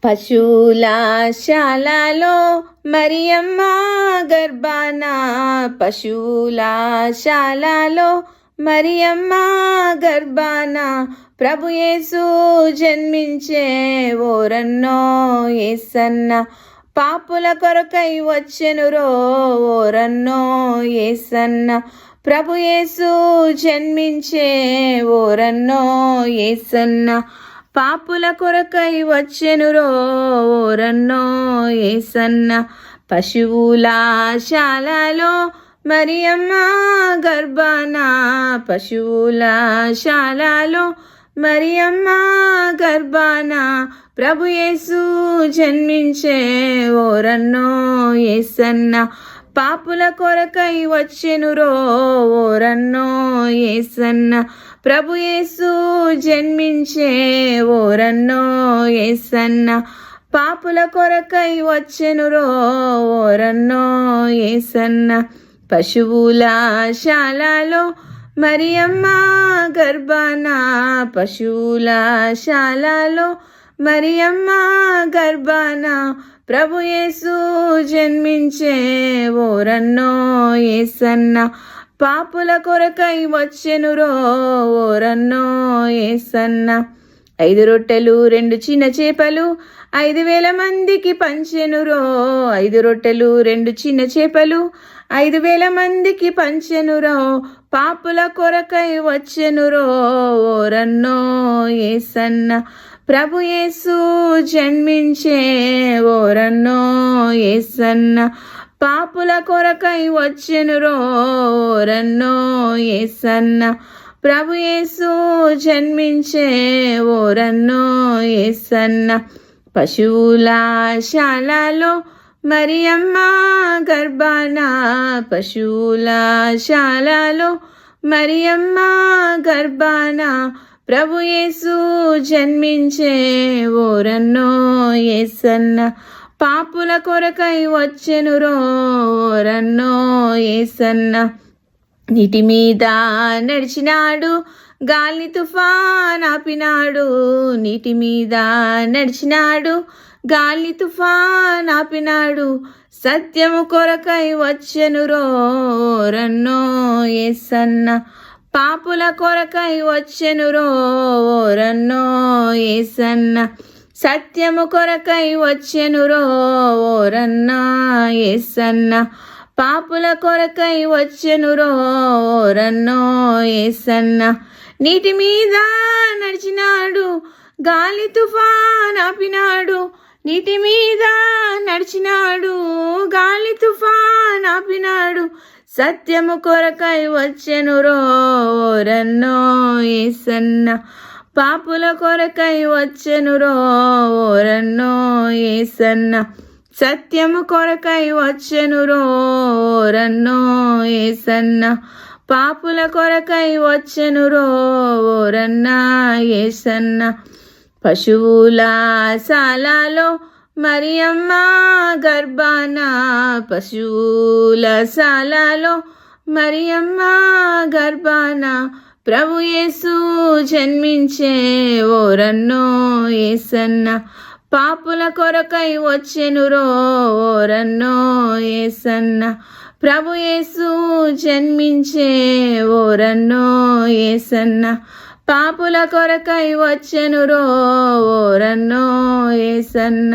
పశువుల శాలలో మరియమ్మ గర్భాన, పశువుల శాలలో మరియమ్మ గర్భాన, ప్రభు యేసు జన్మించే ఓరన్నో యేసన్న, పాపుల కొరకై వచ్చెనురో ఓరన్నో యేసన్న, ప్రభు యేసు జన్మించే ఓరన్నో యేసన్న, పాపుల కొరకై వచ్చెనురో ఓరన్నో యేసన్న, పశువుల శాలలో మరియమ్మ గర్భాన, పశువుల శాలలో మరియమ్మ గర్భాన, ప్రభు యేసు జన్మించే ఓరన్నో యేసన్న, పాపుల కొరకై వచ్చెనురో ఓరన్నో యేసన్న, ప్రభు యేసు జన్మించే ఓరన్నో యేసన్న, పాపుల కొరకై వచ్చెనురో ఓరన్నో యేసన్న, పశువుల శాలలో మరియమ్మ గర్భాన, పశువుల శాలలో మరియమ్మ గర్భాన, ప్రభు యేసు జన్మించే ఓరన్నో యేసన్న, పాపుల కొరకై వచ్చెనురో ఓరన్నో యేసన్న. 5 రొట్టెలు 2 చిన్న చేపలు 5,000 మందికి పంచెనురో, 5 రొట్టెలు 2 చిన్న చేపలు 5,000 మందికి పంచెనురో, పాపుల కొరకై వచ్చెనురో ఓరన్నో యేసన్న, ప్రభు యేసు జన్మించే ఓరన్నో యేసన్న, పాపుల కొరకై వచ్చెనురో ఓరన్నో యేసన్న, ప్రభు యేసు జన్మించే ఓరన్నో యేసన్న, పశువుల శాలలో మరియమ్మ గర్భాన, పశువుల శాలలో మరియమ్మ గర్భాన, ప్రభు యేసు జన్మించే ఓరన్నో యేసన్న, పాపుల కొరకై వచ్చెనురో ఓరన్నో యేసన్న, నీటి మీద నడిచినాడు గాలి తుఫాన్ ఆపినాడు, నీటి మీద నడిచినాడు గాలి తుఫాన్ ఆపినాడు, సత్యము కొరకై వచ్చెనురో ఓరన్నో యేసన్న, పాపుల కొరకై వచ్చెనురో ఓరన్నో యేసన్న, సత్యము కొరకై వచ్చెనురో ఓరన్నా యేసన్న, పాపుల కొరకై వచ్చెనురో ఓరన్నో యేసన్న, నీటి మీద నడిచినాడు గాలి తుఫాన్ ఆపినాడు, నీటి మీద నడిచినాడు గాలి తుఫాన్ ఆపినాడు, సత్యము కొరకై వచ్చెనురో ఓరన్నో యేసన్న, పాపుల కొరకై వచ్చెనురో ఓరన్నో యేసన్న, సత్యము కొరకై వచ్చెనురో ఓరన్నో యేసన్న, పాపుల కొరకై వచ్చెనురో ఓరన్నా యేసన్న, పశువుల శాలలో మరియమ్మ గర్భాన, పశువుల శాలలో మరియమ్మ గర్భాన, ప్రభు యేసు జన్మించే ఓరన్నో యేసన్న, పాపుల కొరకై వచ్చెనురో ఓరన్నో యేసన్న, ప్రభు యేసు జన్మించే ఓరన్నో యేసన్న, పాపుల కొరకై వచ్చెనురో ఓరన్నో యేసన్న.